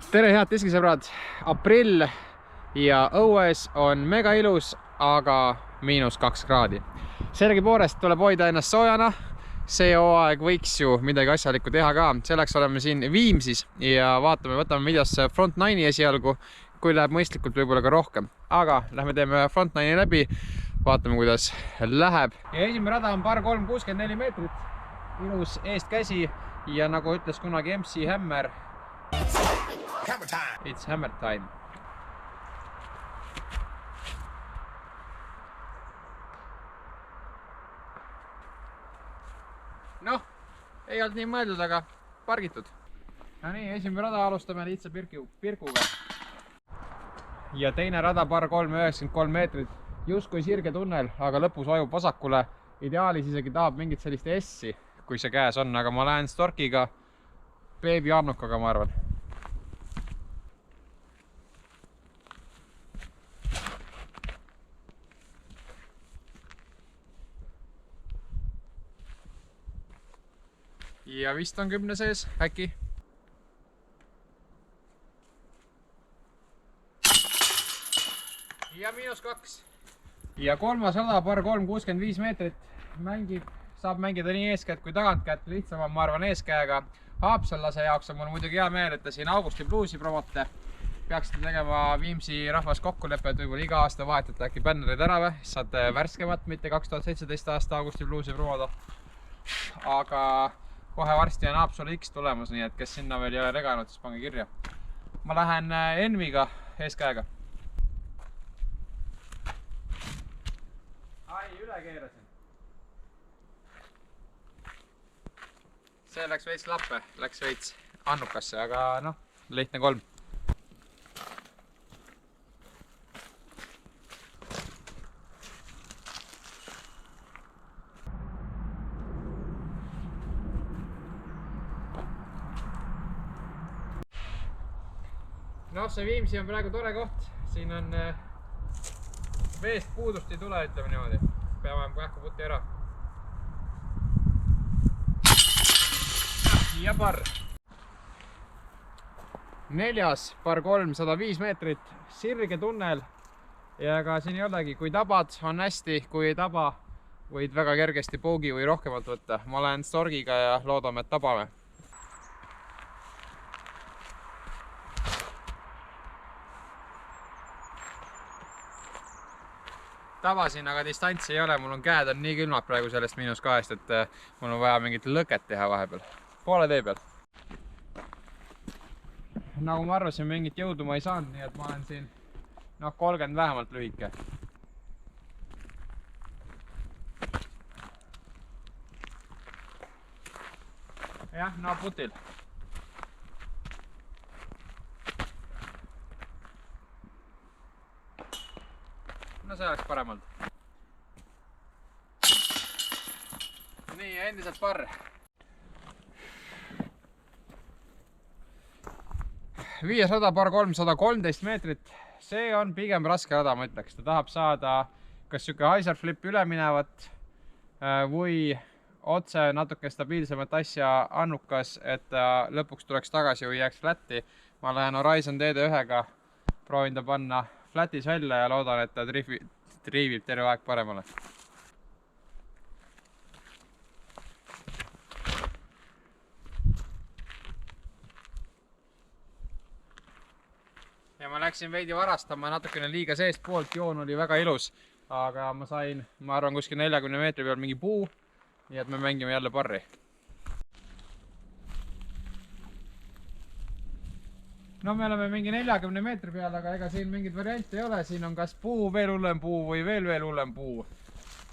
tere, head diskisõbrad! Aprill ja õues on mega ilus, aga -2 kraadi. Sellegipoolest tuleb hoida ennast soojana. See hooaeg võiks ju midagi asjalikku teha ka. Selleks oleme siin Viimsis ja võtame videos Front 9 esialgu, kui läheb mõistlikult, võib-olla ka rohkem. Aga lähme teeme Front 9 läbi, vaatame, kuidas läheb. Ja esimene rada on par 364 meetrit. Ilus eestkäsi ja nagu ütles kunagi MC Hammer, it's hammer time. Noh, ei olnud nii mõeldud, aga pargitud. No nii, esimene rada alustame lihtsa pirkuga. Ja teine rada par 393 meetrit. Justkui sirge tunnel, aga lõpus vajub vasakule. Ideaalis isegi tahab mingit sellist S-i, kui see käes on, aga ma lähen Storkiga, beebi Annukaga, ma arvan. Ja vist on 10 sees, äkki. Ja -2. Ja kolmas rada par 365 meetrit saab mängida nii eeskätt kui tagantkätt, lihtsam on, ma arvan, eeskäega. Haapsallase jaoks on mul muidugi hea meel, et te siin Augusti Bluesi promote. Peaksite tegema Viimsi rahvas kokkuleppe, et võib-olla iga aasta vahetate äkki bännerid ära või, saate värskemat, mitte 2017 aasta Augusti Bluesi promoda. Aga kohe varsti on Haapsalu X tulemus, nii et kes sinna veel ei ole reganud, siis pange kirja. Ma lähen Enviga eeskäega. Ai, üle keerasin. See läks veits lappe, läks veits Annukasse, aga noh, lihtne 3. Noh, see Viimsi on praegu tore koht. Siin on veest puudust ei tule, ütleme niimoodi. Peame kähku puti ära. Ja par. Neljas par 305 meetrit. Sirge tunnel. Ja ka siin ei olegi. Kui tabad, on hästi. Kui ei taba, võid väga kergesti poogi või rohkemalt võtta. Ma lähen Storgiga ja loodame, et tabame. Tabasin, aga distantsi ei ole, mul on käed on nii külmad praegu sellest -2, et mul on vaja mingit lõket teha vahepeal. Poole tee peal. Nagu ma arvasin, mingit jõudu ma ei saanud, nii et ma olen siin 30 vähemalt lühike. Jah, putil. No see oleks paremalt. Nii, ja endiselt par. Viies rada par 313 meetrit. See on pigem raske rada, ma ütleks. Ta tahab saada kas siuke Heiser flip üleminevat või otse natuke stabiilsemat asja Annukas, et ta lõpuks tuleks tagasi või jääks flatti. Ma lähen Horizon DD1-ga, proovin ta panna flatis välja ja loodan, et ta triivib terve aeg paremale. Ja ma läksin veidi varastama natukene liiga seest poolt, joon oli väga ilus, aga ma sain, ma arvan, kuskil 40 meetri peal mingi puu, nii et me mängime jälle parri. No me oleme mingi 40 meetri peal, aga ega siin mingit varianti ei ole. Siin on kas puu, veel hullem puu või veel hullem puu.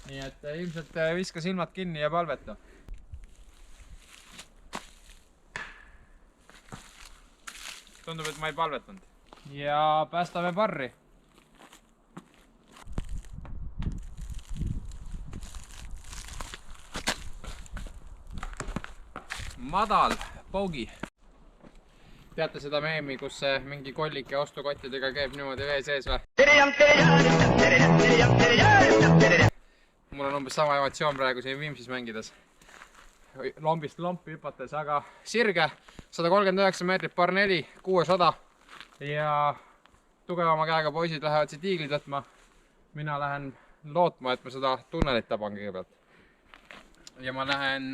Nii et ilmselt viska silmad kinni ja palveta. Tundub, et ma ei palvetanud. Ja päästame parri. Madal, poogi. Teate seda meemi, kus mingi kollike ostukottidega käib niimoodi vee sees või? Mul on umbes sama emotsioon praegu siin Viimsis mängides. lombist lompi hüpates, aga sirge, 139 meetrit par 4, 600. ja tugevama käega poisid lähevad siit tiiglit võtma. Mina lähen lootma, et ma seda tunnelit taban kõigepealt. Ja ma lähen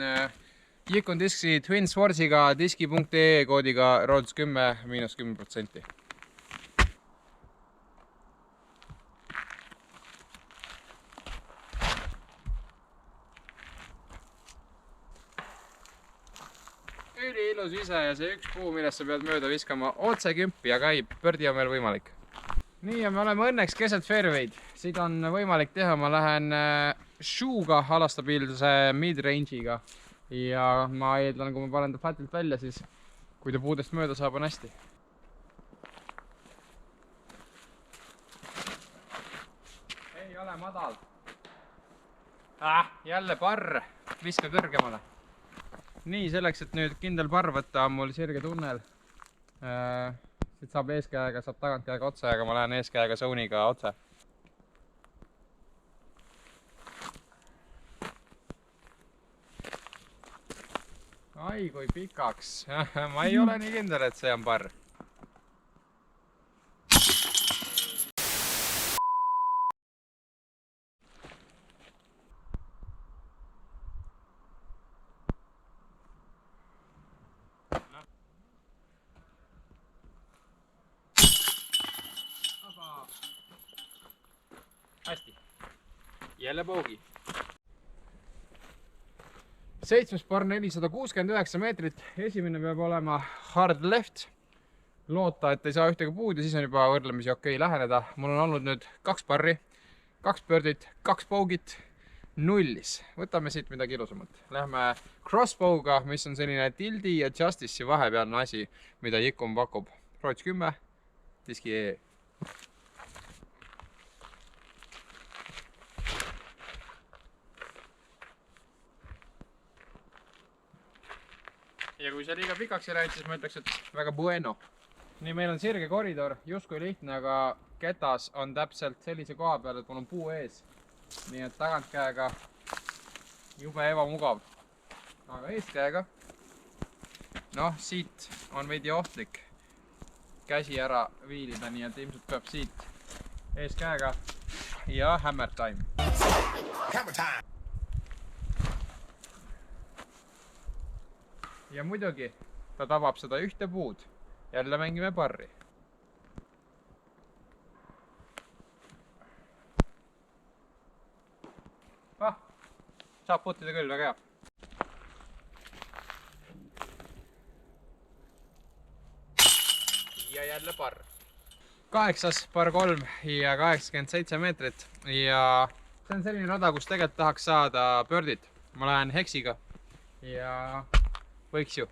Yukon Discsi Twin Swords'iga diski.ee koodiga RODS10 -10%. Üliilus vise ja see üks puu, millest sa pead mööda viskama otse kümpi ja käib, pördi on veel võimalik. Nii, ja me oleme õnneks keset fairway'd. Siit on võimalik teha, ma lähen shoe'ga alastabiilsuse mid-range'iga. Ja ma eeldan, kui ma panen ta flatilt välja, siis kui ta puudest mööda saab, on hästi. Ei ole madal. Jälle parr, viska kõrgemale. Nii, selleks, et nüüd kindel parr võtta, on mul sirge tunnel. Siit saab eeskäega, saab tagantkäega otse, aga ma lähen eeskäega zone'iga otse. Ai, kui pikaks. Ma ei ole nii kindel, et see on parr. Hästi. Jälle boogi. 7. par 469 meetrit. Esimene peab olema hard left. Loota, et ei saa ühtegi puud ja siis on juba võrdlemisi okei läheneda. Mul on olnud nüüd 2 parri, 2 birdit, 2 boogit, nullis. Võtame siit midagi ilusamat. Lähme crossbow'ga, mis on selline tildi ja justice'i vahepealne asi, mida Yukon pakub. RODS10, diski.ee. Ja kui see liiga pikaks ei läinud, siis ma ütleks, et väga bueno. Nii, meil on sirge koridor, justkui lihtne, aga ketas on täpselt sellise koha peal, et mul on puu ees. Nii et tagantkäega jube ebamugav. Aga eeskäega, noh, siit on veidi ohtlik käsi ära viilida, nii et ilmselt peab siit eeskäega ja hammer time. Hammer time! Ja muidugi ta tabab seda ühte puud. Jälle mängime parri. Saab puttida küll, väga hea. Ja jälle parr. 8. par 3 ja 87 meetrit. Ja see on selline rada, kus tegelikult tahaks saada birdit. Ma lähen heksiga ja võiks ju.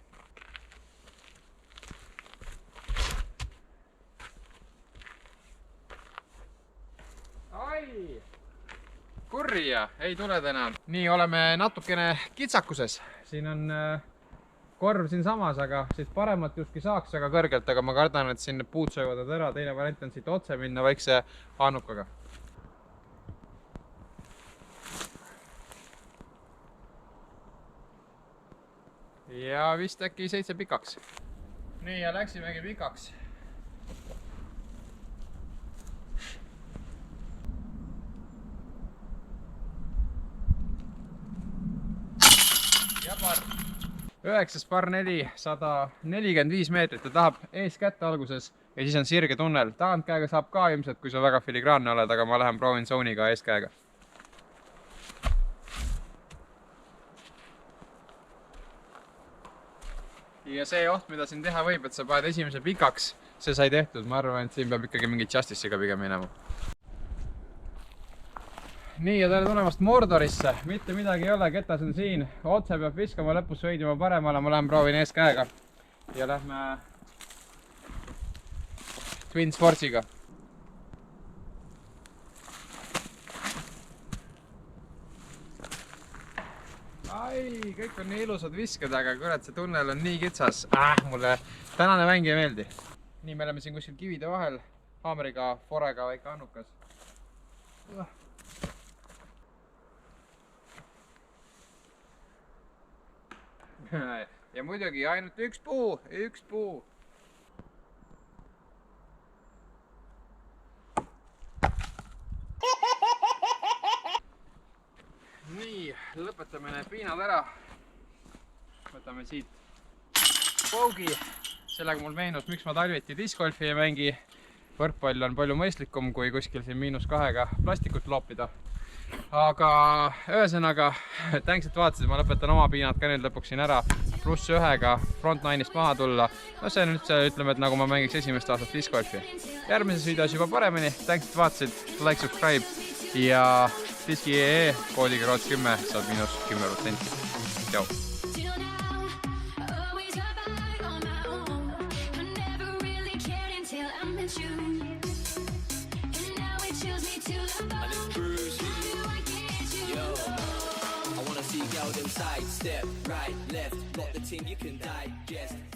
Ai! Kurja, ei tule täna. Nii, oleme natukene kitsakuses. Siin on korv siin samas, aga siit paremat justki saaks väga kõrgelt, aga ma kardan, et siin puud söövad ära. Teine variant on siit otse minna väikse annukaga. Ja vist äkki 7 pikaks. Nii, ja läksimegi pikaks. Ja parr. 9. par 4, 145 meetrit. Ta tahab ees kätte alguses ja siis on sirge tunnel. Tagantkäega saab ka ilmselt, kui sa väga filigraanne oled, aga ma lähen proovin zone'iga eeskäega. Ja see oht, mida siin teha võib, et sa paned esimese pikaks, see sai tehtud. Ma arvan, et siin peab ikkagi mingi justice'iga pigem minema. Nii, ja tere tulemast Mordorisse. Mitte midagi ei ole, ketas on siin. Otse peab viskama, lõpus sõidima paremale. Ma lähen proovin ees käega. Ja lähme Twin Swords'iga. Ai, kõik on nii ilusad visked, aga kurat, see tunnel on nii kitsas. Mulle tänane mäng ei meeldi. Nii, me oleme siin kuskil kivide vahel. Haamriga, forega väike annukas. Ja muidugi ainult üks puu. võtame need piinad ära. Võtame siit paugi. Sellega mul meenus, miks ma talviti discgolfi ei mängi. Võrkpall on palju mõistlikum kui kuskil siin -2 plastikut loopida. Aga ühesõnaga, thanks, et vaatasid, ma lõpetan oma piinad ka nüüd lõpuks siin ära. +1 Frontline'ist maha tulla. No see on üldse, ütleme, et nagu ma mängiks esimest aastat discgolfi. Järgmises videos juba paremini. Thanks, et vaatasid. Like, subscribe ja diski.ee koodiga ROTS10 saad -10%. Tšau! Side step, right, left, got the team you can digest.